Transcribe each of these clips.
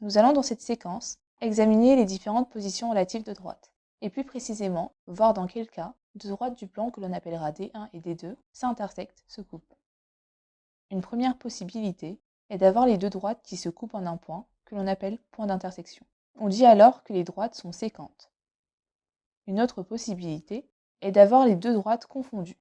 Nous allons dans cette séquence examiner les différentes positions relatives de droite, et plus précisément, voir dans quel cas deux droites du plan que l'on appellera D1 et D2 s'intersectent, se coupent. Une première possibilité est d'avoir les deux droites qui se coupent en un point, que l'on appelle point d'intersection. On dit alors que les droites sont séquentes. Une autre possibilité est d'avoir les deux droites confondues.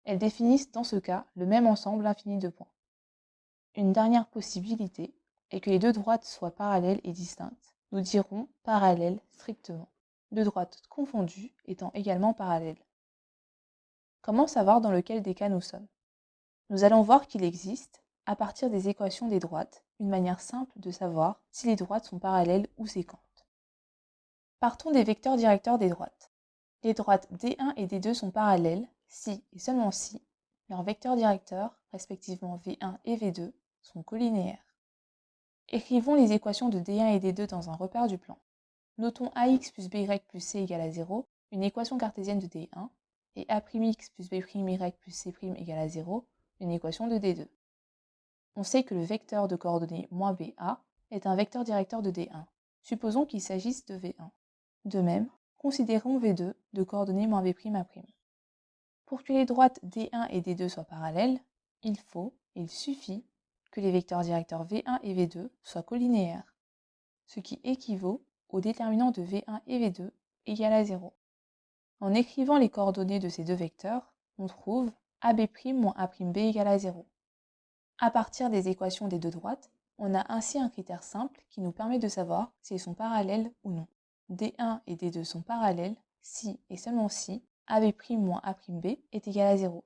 Elles définissent dans ce cas le même ensemble infini de points. Une dernière possibilité est que les deux droites soient parallèles et distinctes. Nous dirons parallèles strictement, deux droites confondues étant également parallèles. Comment savoir dans lequel des cas nous sommes? Nous allons voir qu'il existe, à partir des équations des droites, une manière simple de savoir si les droites sont parallèles ou séquentes. Partons des vecteurs directeurs des droites. Les droites D1 et D2 sont parallèles si et seulement si leurs vecteurs directeurs, respectivement V1 et V2, sont colinéaires. Écrivons les équations de D1 et D2 dans un repère du plan. Notons AX plus BY plus C égale à 0, une équation cartésienne de D1, et A'X plus B'Y plus C' égale à 0, une équation de D2. On sait que le vecteur de coordonnées -BA est un vecteur directeur de D1. Supposons qu'il s'agisse de V1. De même, considérons V2 de coordonnées -B'A'. Pour que les droites D1 et D2 soient parallèles, il suffit que les vecteurs directeurs V1 et V2 soient colinéaires, ce qui équivaut au déterminant de V1 et V2 égal à 0. En écrivant les coordonnées de ces deux vecteurs, on trouve AB' moins A'B égale à 0. À partir des équations des deux droites, on a ainsi un critère simple qui nous permet de savoir si elles sont parallèles ou non. D1 et D2 sont parallèles si et seulement si AB' moins A'B est égal à 0.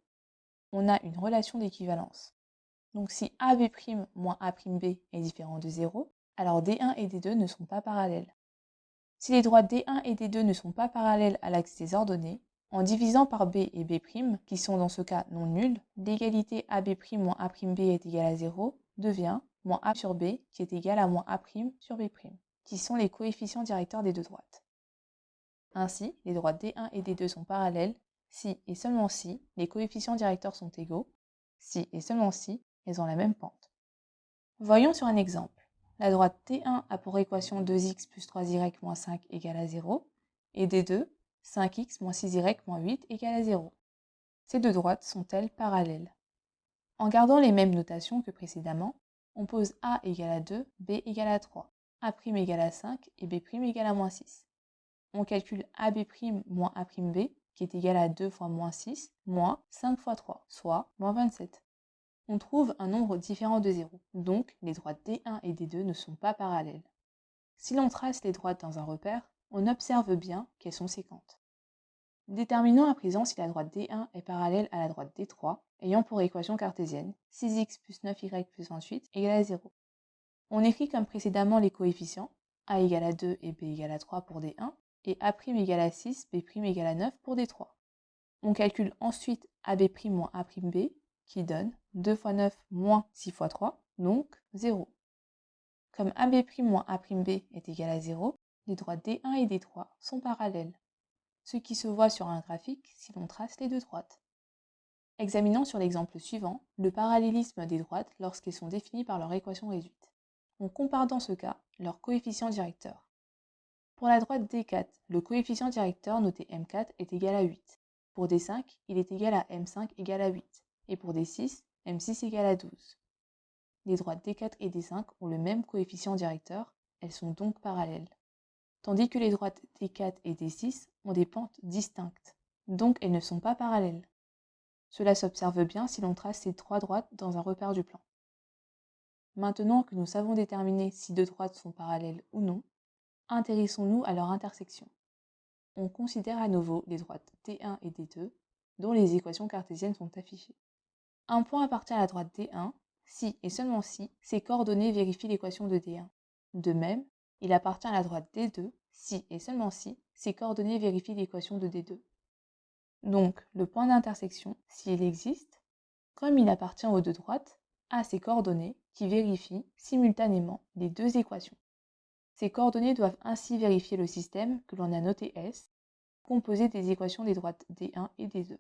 On a une relation d'équivalence. Donc si AB' moins A'B est différent de 0, alors D1 et D2 ne sont pas parallèles. Si les droites D1 et D2 ne sont pas parallèles à l'axe des ordonnées, en divisant par B et B', qui sont dans ce cas non nuls, l'égalité AB' moins A'B est égale à 0 devient moins A sur B qui est égal à moins A' sur B', qui sont les coefficients directeurs des deux droites. Ainsi, les droites D1 et D2 sont parallèles si et seulement si les coefficients directeurs sont égaux, si et seulement si elles ont la même pente. Voyons sur un exemple. La droite T1 a pour équation 2x plus 3y moins 5 égale à 0, et D2, 5x moins 6y moins 8 égale à 0. Ces deux droites sont-elles parallèles? En gardant les mêmes notations que précédemment, on pose A égale à 2, B égale à 3, A' égale à 5 et B' égale à moins 6. On calcule AB' moins A'B, qui est égal à 2 fois moins 6, moins 5 fois 3, soit moins 27. On trouve un nombre différent de 0, donc les droites D1 et D2 ne sont pas parallèles. Si l'on trace les droites dans un repère, on observe bien qu'elles sont séquentes. Déterminons à présent si la droite D1 est parallèle à la droite D3, ayant pour équation cartésienne 6x plus 9y plus 28 égale à 0. On écrit comme précédemment les coefficients, A égale à 2 et B égale à 3 pour D1, et A' égale à 6, B' égale à 9 pour D3. On calcule ensuite AB' moins A'B, qui donne 2 fois 9 moins 6 fois 3, donc 0. Comme AB' moins A'B est égal à 0, les droites D1 et D3 sont parallèles, ce qui se voit sur un graphique si l'on trace les deux droites. Examinons sur l'exemple suivant le parallélisme des droites lorsqu'elles sont définies par leur équation réduite. On compare dans ce cas leurs coefficients directeurs. Pour la droite D4, le coefficient directeur noté M4 est égal à 8. Pour D5, il est égal à M5 égal à 8. Et pour D6, M6 égale à 12. Les droites D4 et D5 ont le même coefficient directeur, elles sont donc parallèles. Tandis que les droites D4 et D6 ont des pentes distinctes, donc elles ne sont pas parallèles. Cela s'observe bien si l'on trace ces trois droites dans un repère du plan. Maintenant que nous savons déterminer si deux droites sont parallèles ou non, intéressons-nous à leur intersection. On considère à nouveau les droites D1 et D2, dont les équations cartésiennes sont affichées. Un point appartient à la droite D1, si et seulement si ses coordonnées vérifient l'équation de D1. De même, il appartient à la droite D2, si et seulement si ses coordonnées vérifient l'équation de D2. Donc, le point d'intersection, s'il existe, comme il appartient aux deux droites, a ses coordonnées qui vérifient simultanément les deux équations. Ces coordonnées doivent ainsi vérifier le système que l'on a noté S, composé des équations des droites D1 et D2.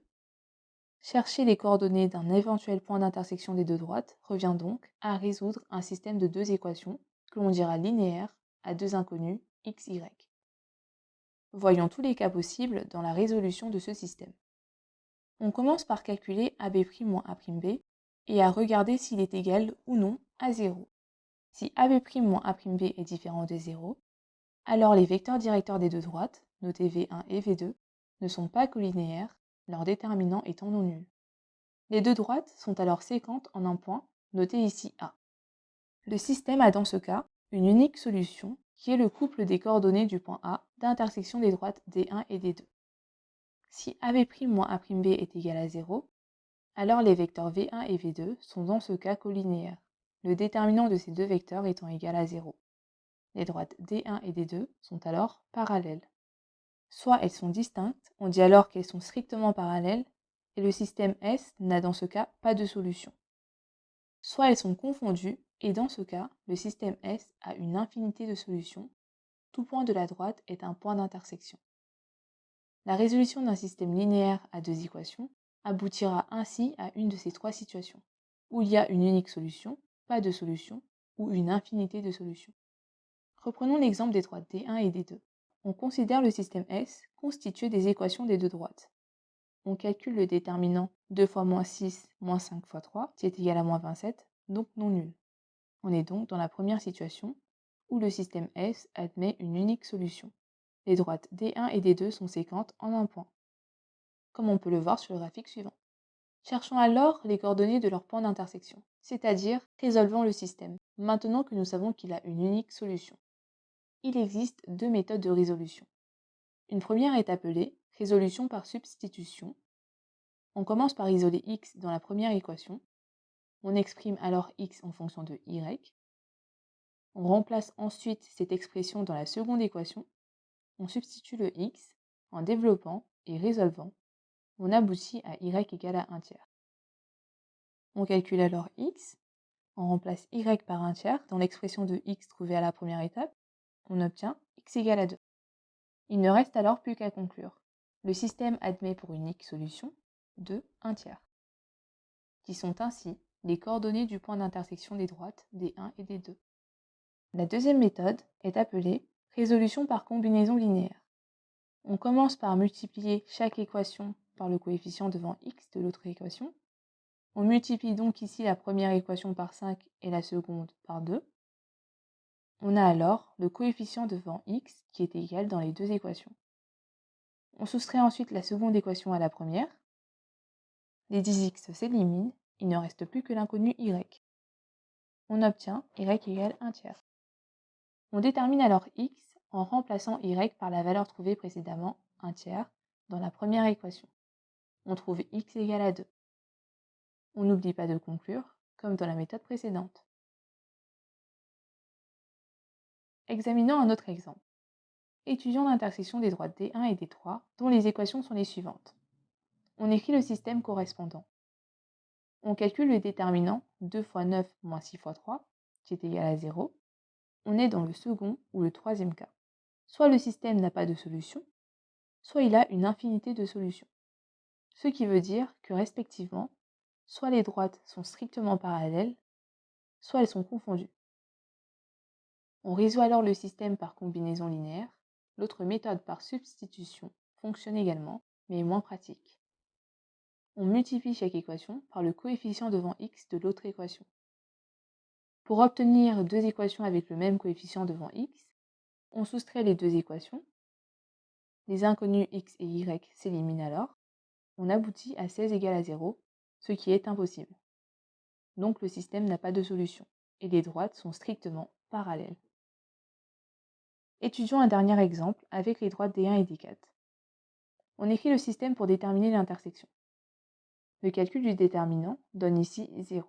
Chercher les coordonnées d'un éventuel point d'intersection des deux droites revient donc à résoudre un système de deux équations que l'on dira linéaire à deux inconnus, x, y. Voyons tous les cas possibles dans la résolution de ce système. On commence par calculer AB' moins A'B et à regarder s'il est égal ou non à 0. Si AB' moins A'B est différent de 0, alors les vecteurs directeurs des deux droites, notés V1 et V2, ne sont pas collinéaires, leur déterminant étant non nul. Les deux droites sont alors séquentes en un point, noté ici A. Le système a dans ce cas une unique solution qui est le couple des coordonnées du point A d'intersection des droites D1 et D2. Si AB' moins A'B est égal à 0, alors les vecteurs V1 et V2 sont dans ce cas collinéaires, le déterminant de ces deux vecteurs étant égal à 0. Les droites D1 et D2 sont alors parallèles. Soit elles sont distinctes, on dit alors qu'elles sont strictement parallèles, et le système S n'a dans ce cas pas de solution. Soit elles sont confondues, et dans ce cas, le système S a une infinité de solutions. Tout point de la droite est un point d'intersection. La résolution d'un système linéaire à deux équations aboutira ainsi à une de ces trois situations, où il y a une unique solution, pas de solution, ou une infinité de solutions. Reprenons l'exemple des droites D1 et D2. On considère le système S constitué des équations des deux droites. On calcule le déterminant 2 fois moins 6 moins 5 fois 3, qui est égal à moins 27, donc non nul. On est donc dans la première situation, où le système S admet une unique solution. Les droites D1 et D2 sont séquentes en un point, comme on peut le voir sur le graphique suivant. Cherchons alors les coordonnées de leur point d'intersection, c'est-à-dire résolvons le système, maintenant que nous savons qu'il a une unique solution. Il existe deux méthodes de résolution. Une première est appelée résolution par substitution. On commence par isoler x dans la première équation. On exprime alors x en fonction de y. On remplace ensuite cette expression dans la seconde équation. On substitue le x. En développant et résolvant, on aboutit à y égale à 1 tiers. On calcule alors x. On remplace y par 1 tiers dans l'expression de x trouvée à la première étape. On obtient x égale à 2. Il ne reste alors plus qu'à conclure. Le système admet pour unique solution 2, 1 tiers, qui sont ainsi les coordonnées du point d'intersection des droites D1 et D2. La deuxième méthode est appelée résolution par combinaison linéaire. On commence par multiplier chaque équation par le coefficient devant x de l'autre équation. On multiplie donc ici la première équation par 5 et la seconde par 2. On a alors le coefficient devant x qui est égal dans les deux équations. On soustrait ensuite la seconde équation à la première. Les 10x s'éliminent, il ne reste plus que l'inconnu y. On obtient y égale 1 tiers. On détermine alors x en remplaçant y par la valeur trouvée précédemment, 1 tiers, dans la première équation. On trouve x égale à 2. On n'oublie pas de conclure, comme dans la méthode précédente. Examinons un autre exemple. Étudions l'intersection des droites D1 et D3, dont les équations sont les suivantes. On écrit le système correspondant. On calcule le déterminant 2 fois 9 moins 6 fois 3, qui est égal à 0. On est dans le second ou le troisième cas. Soit le système n'a pas de solution, soit il a une infinité de solutions. Ce qui veut dire que, respectivement, soit les droites sont strictement parallèles, soit elles sont confondues. On résout alors le système par combinaison linéaire. L'autre méthode par substitution fonctionne également, mais est moins pratique. On multiplie chaque équation par le coefficient devant x de l'autre équation. Pour obtenir deux équations avec le même coefficient devant x, on soustrait les deux équations. Les inconnus x et y s'éliminent alors. On aboutit à 16 égale à 0, ce qui est impossible. Donc le système n'a pas de solution, et les droites sont strictement parallèles. Étudions un dernier exemple avec les droites D1 et D4. On écrit le système pour déterminer l'intersection. Le calcul du déterminant donne ici 0.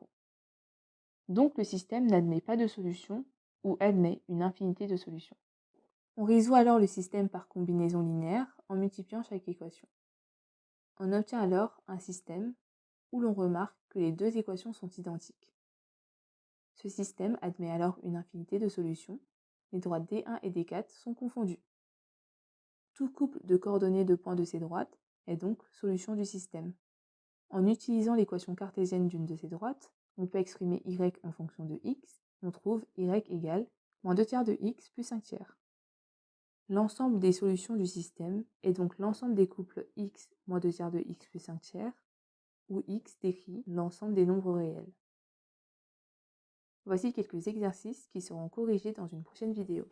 Donc le système n'admet pas de solution ou admet une infinité de solutions. On résout alors le système par combinaison linéaire en multipliant chaque équation. On obtient alors un système où l'on remarque que les deux équations sont identiques. Ce système admet alors une infinité de solutions. Les droites D1 et D4 sont confondues. Tout couple de coordonnées de points de ces droites est donc solution du système. En utilisant l'équation cartésienne d'une de ces droites, on peut exprimer y en fonction de x. On trouve y égale moins 2 tiers de x plus 5 tiers. L'ensemble des solutions du système est donc l'ensemble des couples x moins 2 tiers de x plus 5 tiers, où x décrit l'ensemble des nombres réels. Voici quelques exercices qui seront corrigés dans une prochaine vidéo.